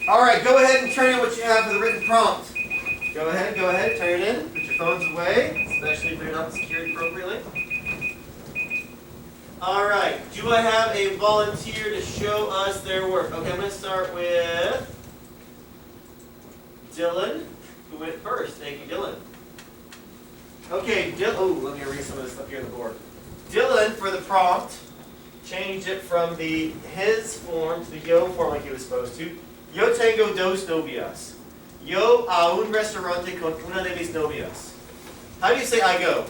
All right, go ahead and turn in what you have for the written prompt. Go ahead, turn it in. Put your phones away, especially if they're not secured appropriately. All right, do I have a volunteer to show us their work? Okay, I'm going to start with Dylan, who went first. Thank you, Dylan. Okay, Dylan. Oh, let me erase some of this stuff here on the board. Dylan, for the prompt, changed it from the his form to the yo form like he was supposed to. Yo tengo dos novias. Yo a un restaurante con una de mis novias. How do you say I go?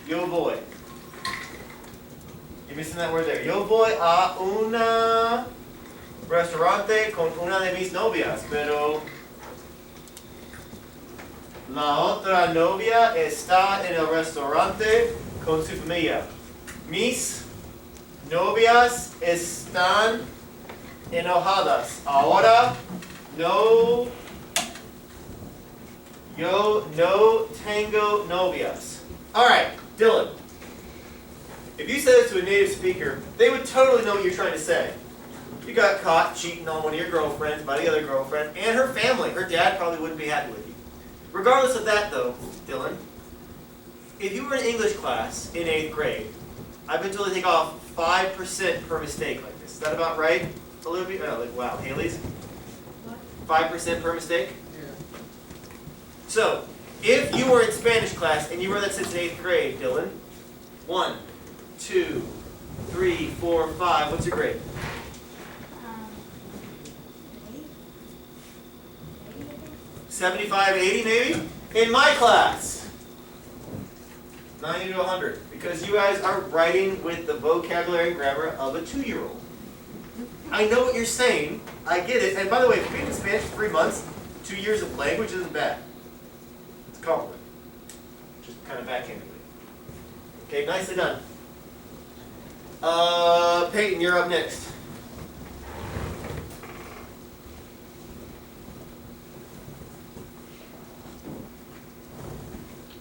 Yo voy. You're missing that word there. Yo voy a un restaurante con una de mis novias, pero la otra novia está en el restaurante con su familia. Mis novias están enojadas. Ahora yo no tengo novias. Alright, Dylan. If you said this to a native speaker, they would totally know what you're trying to say. You got caught cheating on one of your girlfriends by the other girlfriend and her family. Her dad probably wouldn't be happy with you. Regardless of that though, Dylan, if you were in English class in 8th grade, I've been told to take off 5% per mistake like this. Is that about right, Olivia? Oh, like, wow, Haley's? What? 5% per mistake? Yeah. So, if you were in Spanish class and you were that since 8th grade, Dylan, 1, 2, 3, 4, 5, what's your grade? 75, 80 maybe? In my class, 90 to 100. Because you guys are writing with the vocabulary and grammar of a 2-year-old. I know what you're saying. I get it. And by the way, if you've been in Spanish for 3 months, 2 years of language isn't bad. It's a compliment. Just kind of backhandedly. Okay, nicely done. Peyton, you're up next.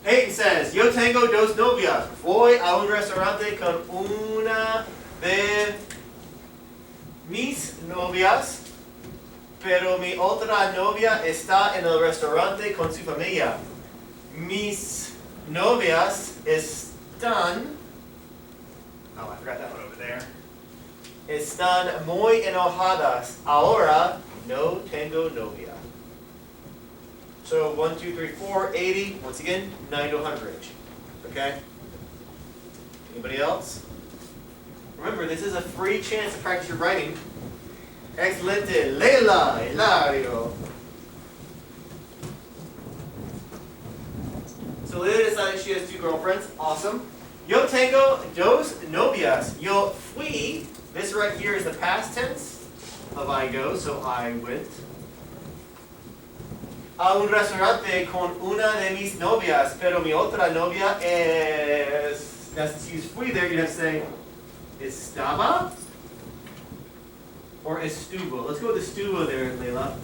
Peyton says, Yo tengo dos novias. Voy a un restaurante con una de mis novias, pero mi otra novia está en el restaurante con su familia. Mis novias están... Oh, I forgot that one over there. Están muy enojadas. Ahora no tengo novia. So 1, 2, 3, 4, 80. Once again, 9 to 100. Okay? Anybody else? Remember, this is a free chance to practice your writing. Excelente. Leila, Hilario. So Leila decided she has 2 girlfriends. Awesome. Yo tengo dos novias. Yo fui. This right here is the past tense of I go, so I went. A un restaurante con una de mis novias, pero mi otra novia es... Now, since you use fui there, you'd have to say estaba or estuvo. Let's go with estuvo there, Leila.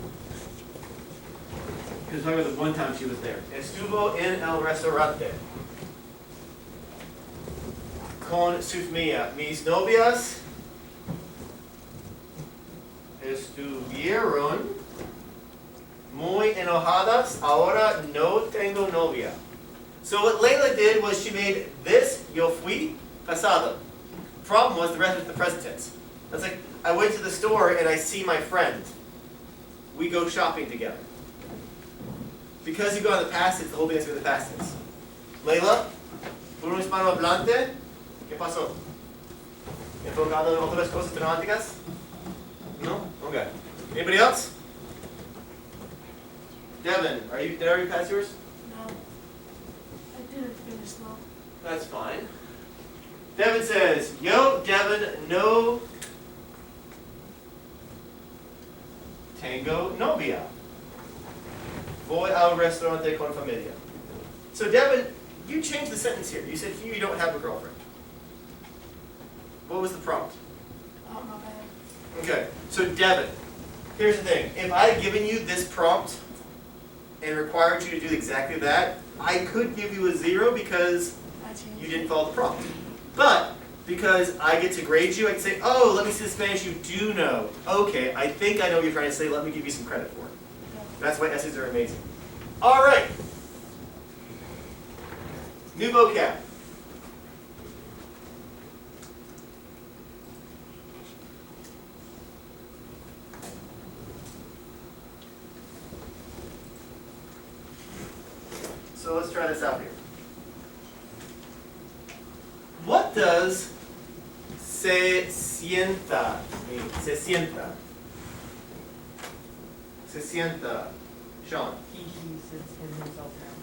Because talking about the one time she was there. Estuvo en el restaurante con su familia. Mis novias estuvieron muy enojadas. Ahora no tengo novia. So what Leila did was she made this yo fui pasado. Problem was the rest was the present tense. That's like I went to the store and I see my friend. We go shopping together. Because you go on the past tense, the whole thing is going to the past tense. Leila, por un hispanohablante, ¿qué pasó? ¿Enfocado en otras cosas dramáticas? No? Okay. Anybody else? Devin, did I already pass yours? No. I didn't finish though. That's fine. Devin says, Yo, Devin, no tengo novia. Voy al restaurante con familia. So Devin, you changed the sentence here. You said here you don't have a girlfriend. What was the prompt? Oh, my bad. Okay, so Devin, here's the thing. If I had given you this prompt and required you to do exactly that, I could give you a 0 because you didn't follow the prompt. But because I get to grade you. I can say, oh, let me see the Spanish you do know. Okay, I think I know what you're trying to say. Let me give you some credit for it. That's why essays are amazing. All right. New vocab. So let's try this out here. What does se sienta mean? Se sienta. Se sienta. Sean. He sits himself down.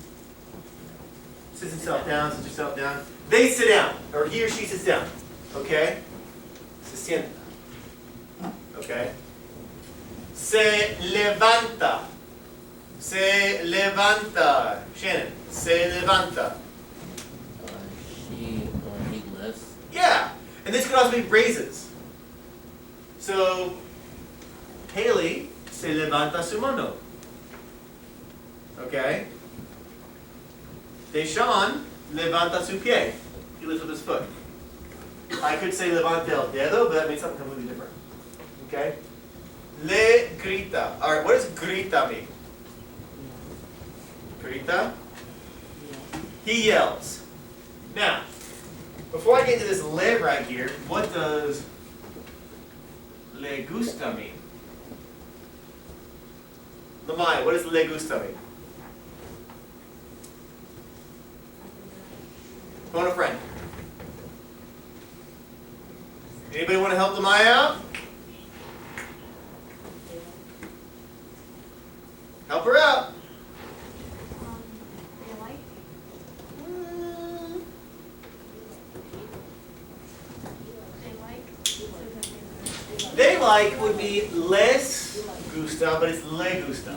Sits himself down, sits herself down. They sit down, or he or she sits down. Okay? Se sienta. Okay? Se levanta. Se levanta. Shannon. Se levanta. He lifts. Yeah. And this could also be raises. So, Haley se levanta su mano. Okay? Deshaun levanta su pie. He lifts with his foot. I could say levanta el dedo, but that means something completely different. Okay? Le grita. Alright, what does grita mean? Grita? He yells. Now, before I get into this le right here, what does le gusta mean? Lamaya, what does le gusta mean? Phone a friend. Anybody want to help Lamaya out? Help her out. They like? They like? They like would be les gusta, but it's le gusta.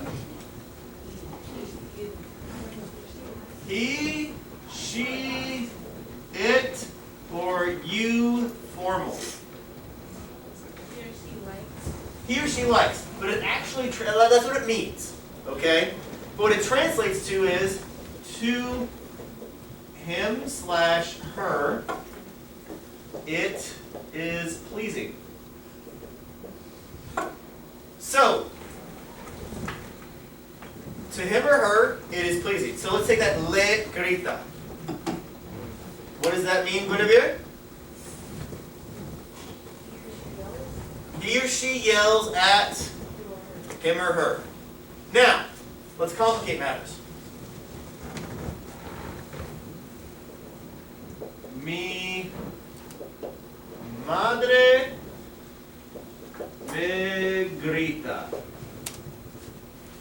He, she, it, or you formal. He or she likes, but it actually, that's what it means, okay? But what it translates to is to him/her, it is pleasing. So, to him or her, it is pleasing. So let's take that le grita. What does that mean, Guinevere? He or she yells at him or her. Now, let's complicate matters. Mi madre me grita.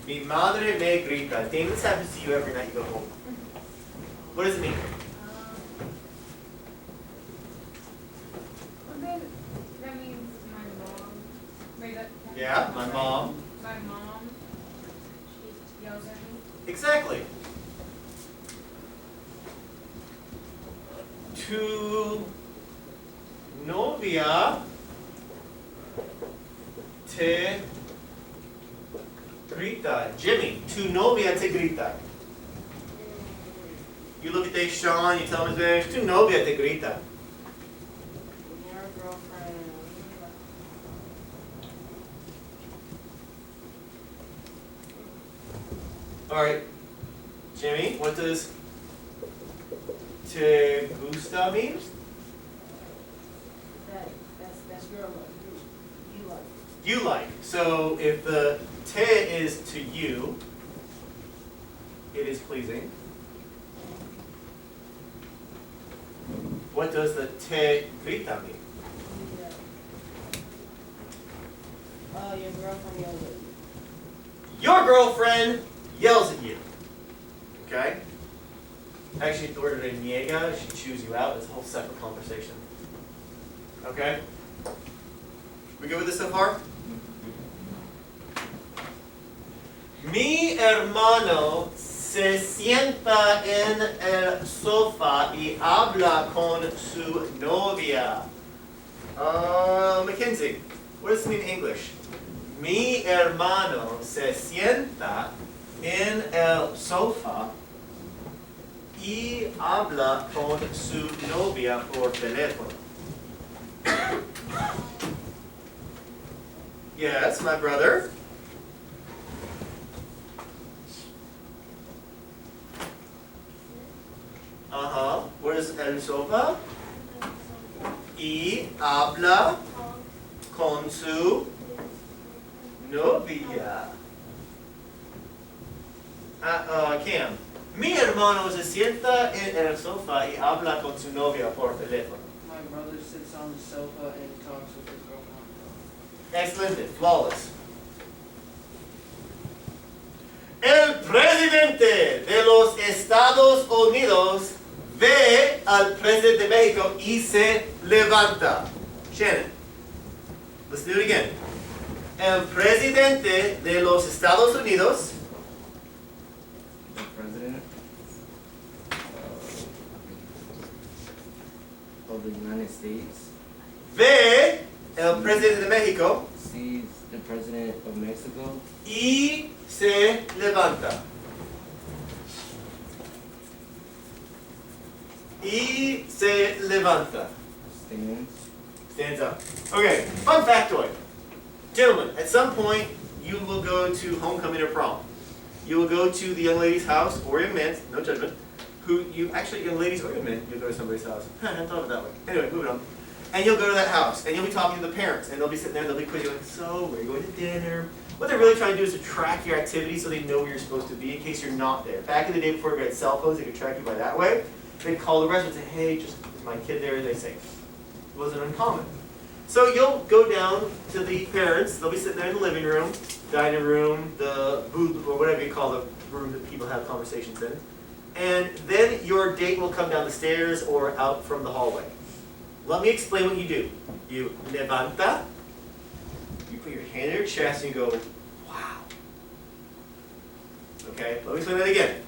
Mi madre me grita. Dang, this happens to you every night you go home. What does it mean? That means my mom. Wait, Yeah, my mom. My mom. She yells at me. Exactly. Tu novia te grita. Jimmy, tu novia te grita. You look at Deshaun, you tell him his name. Tu novia te grita. Your girlfriend. All right, Jimmy, what does te gusta mean? That's your love. You like. You like. So if the te is to you, it is pleasing. What does the te grita mean? Your girlfriend yells at you. Your girlfriend yells at you. Okay? Actually, if the word reniega, she chews you out. It's a whole separate conversation. Okay? We good with this so far? Mi hermano se sienta en el sofá y habla con su novia. Mackenzie, what does this mean in English? Mi hermano se sienta en el sofá y habla con su novia por teléfono. Yes, my brother. Uh-huh. What is el sofa? Y habla con su novia. Cam. Mi hermano se sienta en el sofá y habla con su novia por teléfono. My brother sits on the sofa and talks with his girlfriend. Excelente, flawless. El presidente de los Estados Unidos ve al presidente de México y se levanta. Shannon, let's do it again. El presidente de los Estados Unidos The president of the United States ve el presidente de México sees the president of Mexico y se levanta. Y se levanta. Stands up. Okay, fun factoid. Gentlemen, at some point you will go to homecoming or prom. You will go to the young lady's house, or young man's, no judgment, young ladies or young men, you'll go to somebody's house. I hadn't thought of it that way. Anyway, moving on. And you'll go to that house, and you'll be talking to the parents, and they'll be sitting there, they'll be quizzing you, like, so, where are you going to dinner? What they're really trying to do is to track your activities so they know where you're supposed to be in case you're not there. Back in the day before we had cell phones, they could track you by that way. They'd call the restaurant and say, hey, just, is my kid there? And they say, it wasn't uncommon. So you'll go down to the parents, they'll be sitting there in the living room, dining room, the booth, or whatever you call the room that people have conversations in. And then your date will come down the stairs or out from the hallway. Let me explain what you do. You levanta, you put your hand in your chest and you go, wow. Okay, let me explain that again.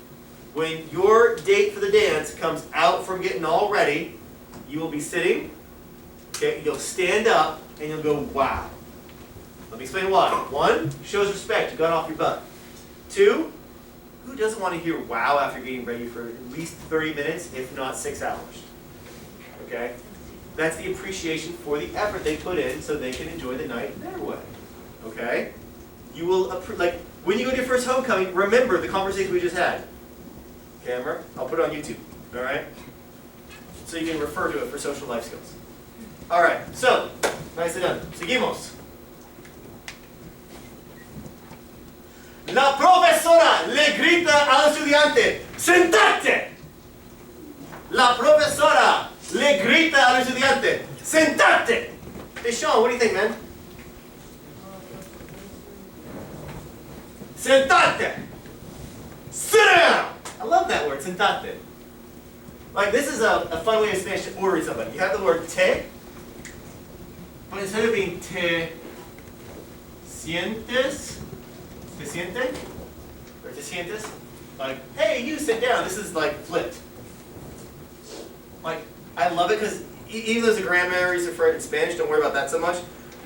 When your date for the dance comes out from getting all ready, you will be sitting, okay, you'll stand up and you'll go, wow. Let me explain why. 1, shows respect, you got off your butt. 2, who doesn't want to hear wow after getting ready for at least 30 minutes, if not 6 hours? Okay? That's the appreciation for the effort they put in so they can enjoy the night their way. Okay? You will, like, when you go to your first homecoming, remember the conversation we just had. Camera, I'll put it on YouTube. Alright? So you can refer to it for social life skills. Alright, so, nicely done. Seguimos. La profesora le grita al estudiante, ¡sentate! La profesora le grita al estudiante, ¡sentate! Hey Sean, what do you think, man? Sentate! Sit down! I love that word, sentate. Like, this is a fun way in Spanish to order somebody. You have the word te, but instead of being te sientes, te siente, or te sientes, like, hey, you sit down. This is like flipped. Like, I love it because even though the grammar is in Spanish, don't worry about that so much.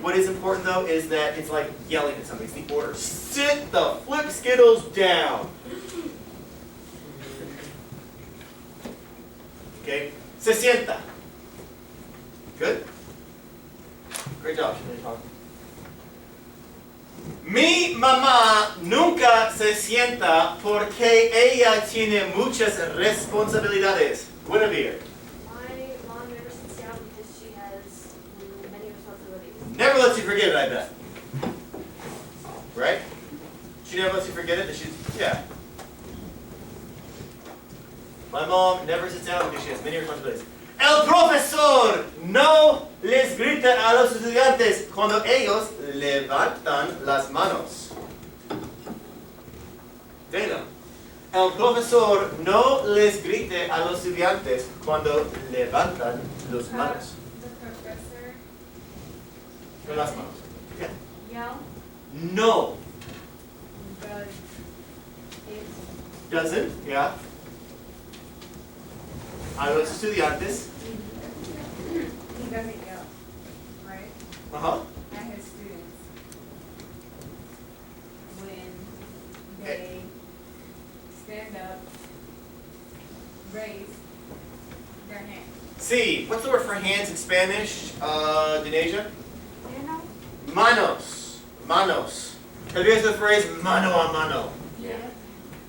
What is important though is that it's like yelling at somebody. It's the order. Sit the flip Skittles down. Okay? Se sienta. Good? Great job. Mi mamá nunca se sienta porque ella tiene muchas responsabilidades. Guinevere. My mom never sits down because she has many responsibilities. Never lets you forget it, I bet. Right? She never lets you forget it that she's, yeah. My mom never sits down because she has many responsibilities. El profesor no les grita a los estudiantes cuando ellos levantan las manos. Dana. El profesor no les grite a los estudiantes cuando levantan las manos. The professor Con las manos. Yeah. yell, No. Does it Doesn't, yeah. A los estudiantes. he doesn't yell, right? Uh-huh. At his students. When they stand up, raise their hand. see. What's the word for hands in Spanish, Denasia? You know? Manos. Manos. Have you guys heard the phrase mano a mano? Yeah.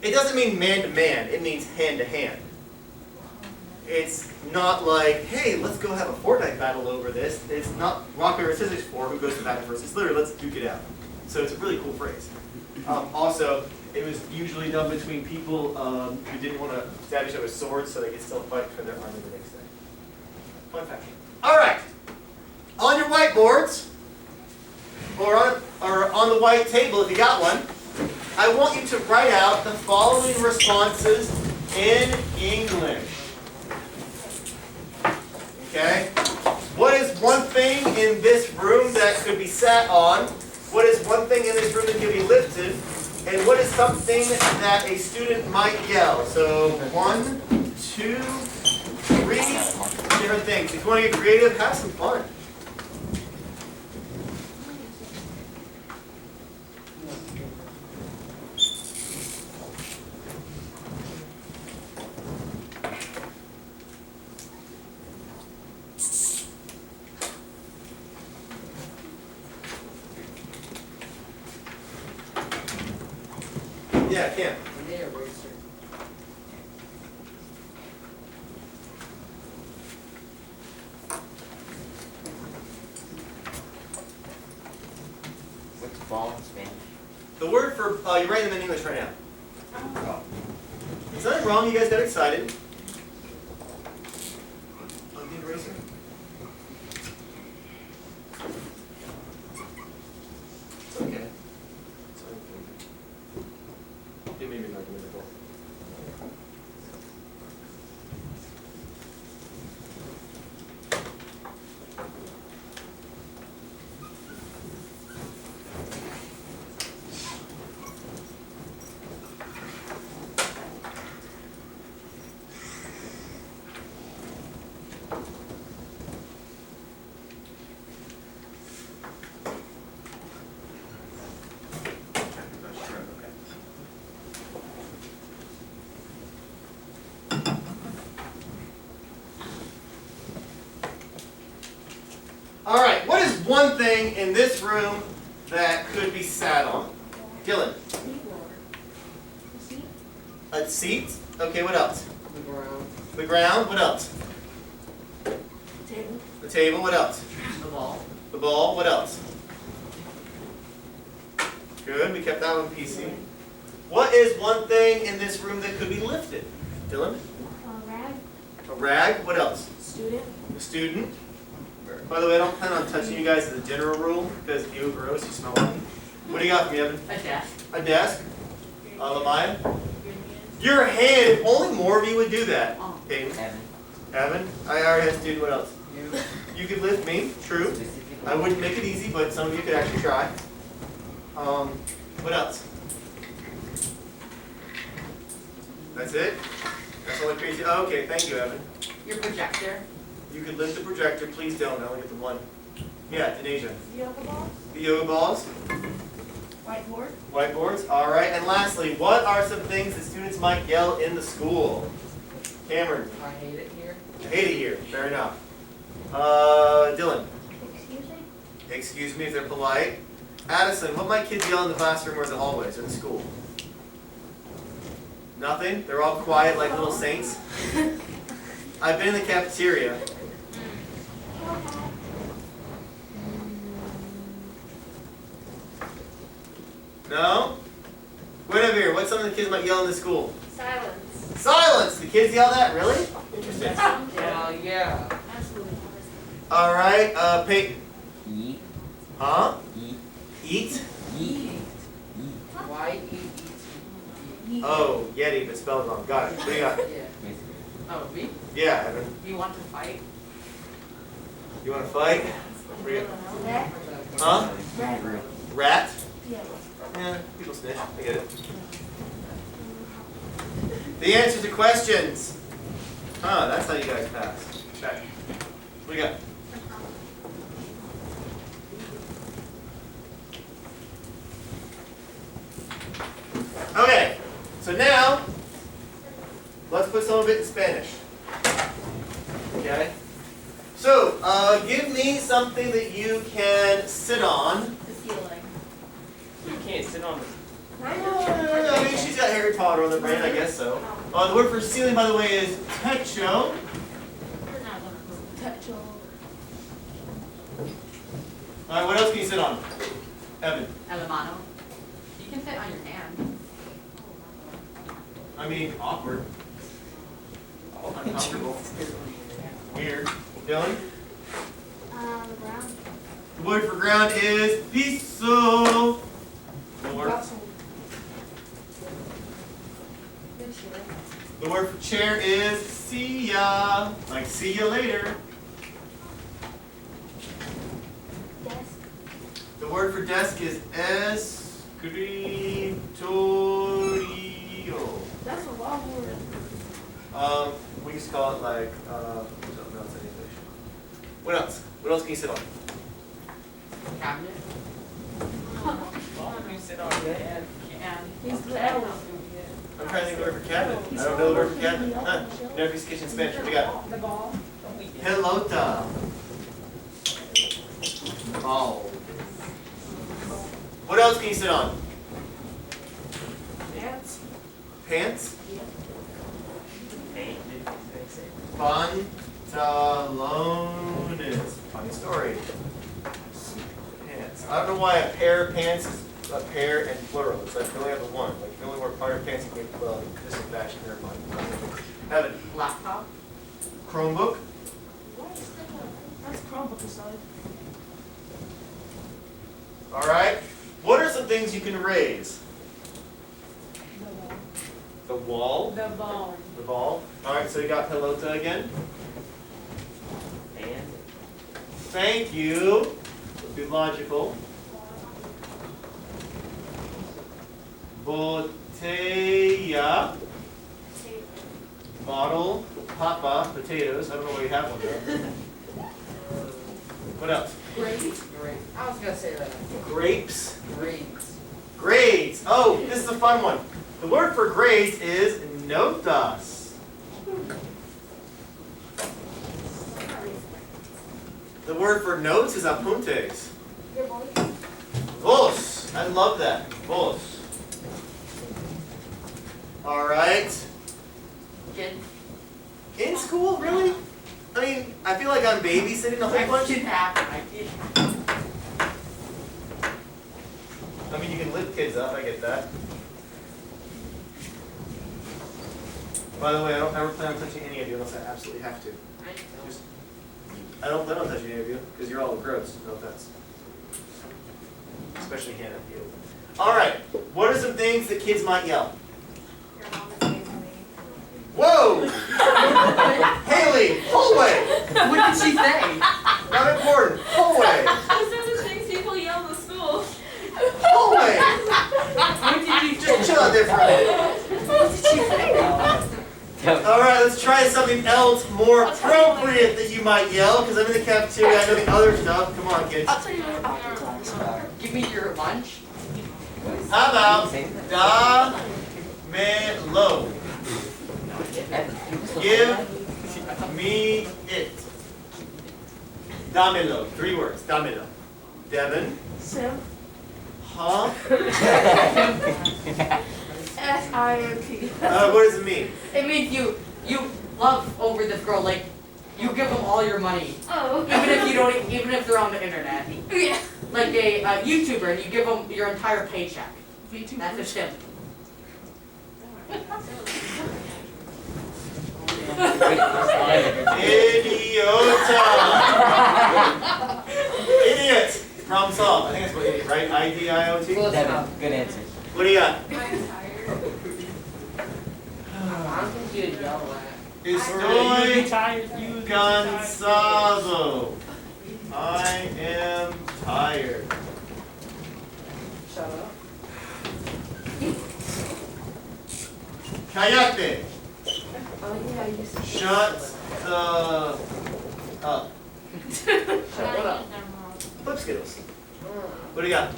It doesn't mean man to man. It means hand to hand. It's not like, hey, let's go have a Fortnite battle over this. It's not rock, paper, scissors for who goes to battle first. It's literally, let's duke it out. So it's a really cool phrase. Also, it was usually done between people who didn't want to stab each other with swords so they could still fight for their army the next day. Fun fact. All right. On your whiteboards, or on the white table if you got one, I want you to write out the following responses in English. Okay? What is one thing in this room that could be sat on? What is one thing in this room that could be lifted? And what is something that a student might yell? So 1, 2, 3 different things. If you want to get creative, have some fun. Yeah, Cam. An air racer. What's ball in Spanish? The word for, you're writing them in English right now. Is nothing wrong? You guys got excited. On the eraser. It's okay. It's okay. It made me like a little. All right, what is one thing in this room that could be sat on? Dylan. A seat? Okay, what else? The ground. The ground, what else? Table. The table, what else? The ball. The ball, what else? Good, we kept that one PC. What is one thing in this room that could be lifted? Dylan? Rag. A rag, what else? Student. A student. By the way, I don't plan on touching you guys as a general rule, because ew, gross, you smell funny. What do you got for me, Evan? A desk. A desk? Lamaya? Your hand, if only more of you would do that. Peyton? Evan. Evan? I already had a student, what else? You. You could lift me, true. I wouldn't make it easy, but some of you could actually try. What else? That's it? That's all the crazy. Oh, okay, thank you, Evan. Your projector. You could lift the projector. Please don't. I only get the one. Yeah, Denasia. Yoga balls. The yoga balls. Whiteboard. Whiteboards. All right. And lastly, what are some things that students might yell in the school? Cameron. I hate it here. I hate it here. Fair enough. Dylan. Excuse me. Excuse me if they're polite. Addison, what might kids yell in the classroom or the hallways or the school? Nothing? They're all quiet like little saints? I've been in the cafeteria. No? Guinevere, what's something the kids might yell in the school? Silence. Silence! The kids yell that? Really? Interesting. Yeah. Absolutely. All right, Peyton. Eat. Huh? Eat. Eat? Eat. Y-E-E-T. Oh, Yeti, but spelled wrong. Got it. What do you got? Yeah. Basically. Oh, me? Yeah, Evan. Do you want to fight? You want to fight? What do you got? Rat. Huh? Rat. Rat? Yeah. Yeah, people snitch. I get it. The answer to questions. Huh, that's how you guys pass. Check. What do you got? Okay, so now, let's put some of it in Spanish. Okay? So, give me something that you can sit on. The ceiling. You can't sit on it. I mean, she's got Harry Potter on the brain, I guess so. The word for ceiling, by the way, is techo. Alright, what else can you sit on? Evan. Elemano. You can fit on your hand. I mean, awkward. Uncomfortable. Weird. Dylan? The ground. The word for ground is piso. Or the word for chair is see ya. Like see ya later. Desk. The word for desk is escritorio. That's a long word. We used to call it like something else in English. What else? What else can you sit on? Cabinet. You sit on that. He's the L. I'm trying to think of the word for cabinet. I don't know the word for cabinet. Huh. Never Kitchen Spanish. What do you got? The ball. Pelota. Ball. What else can you sit on? Pants. Pants? Hey, Pantalones. Funny story. Pants. I don't know why a pair of pants is a pair and plural. It's like you only have the one. Like you only wear part of pants, you can well, this is fashion. Never mind. Evan. Laptop. Chromebook. That's Chromebook aside. All right. What are some things you can raise? The wall. The wall. The ball. The ball. All right. So you got pelota again. and Thank you. Would be logical. Botella. Bottle. Papa. Potatoes. I don't know where you have one though. What else? Great. I was gonna say that. Grapes. Grades. Grades. Oh, this is a fun one. The word for grades is notas. The word for notes is apuntes. Your voice. Vos. I love that. Vos. All right. Kid. In school, really? I mean, I feel like I'm babysitting a whole bunch. Did happen. I did. I mean, you can lift kids up. I get that. By the way, I don't ever plan on touching any of you unless I absolutely have to. Just, I don't plan on touching any of you because you're all gross. No offense. Especially Hannah. You. All right. What are some things that kids might yell? Your mom is raising me. Whoa! Haley, pull away. What did she say? Not important. Pull away. Those are the things people yell in school. Pull away. What did you Just chill out there for a minute. What did she say? All right, let's try something else more appropriate that you might yell, because I'm in the cafeteria. I know the other stuff. Come on, kids. I'll tell you what after class. Give me your lunch. How about da-me-lo? Give me it. Damelo. 3 words. Damelo. Devin. Sim. Huh? SIMP. What does it mean? It means you love over this girl, like you give them all your money, Oh. even if they're on the internet, Yeah. like a YouTuber, and you give them your entire paycheck. That's a simp. Idiota. Idiot. Problem solved. I think that's what idiot, right? I-D-I-O-T? Close Devin, enough. good answer. What do you got? I'm tired. I don't think you'd yell at. Estoy cansado. I am tired. Shut up. Cállate. Oh yeah, you said. Shut the up. Shut up. Flip Skittles. What do you got?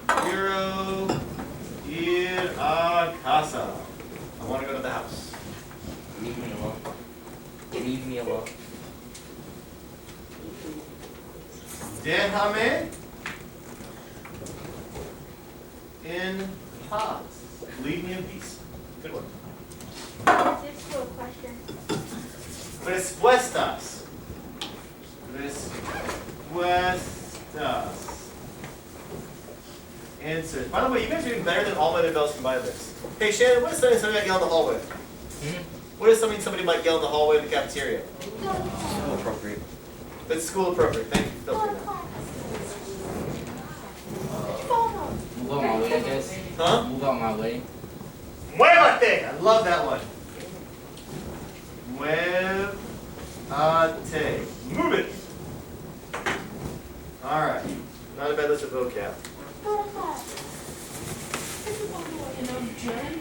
Quiero ir a casa. I want to go to the house. Leave me alone. Leave me alone. Déjame in paz. Leave me in peace. Good one. This is a question. Respuestas. Respuestas. Answers. By the way, you guys are doing better than all my other bells combined this. Hey Shannon, what is something somebody might yell in the hallway? What is something somebody might yell in the hallway in the cafeteria? So appropriate. That's school appropriate. Thank you for filtering that. Move out my way, I guess. Huh? Move out my way. Muévate! I love that one. Muévate. Move it. All right. Not a bad list of vocab. You know, Jen,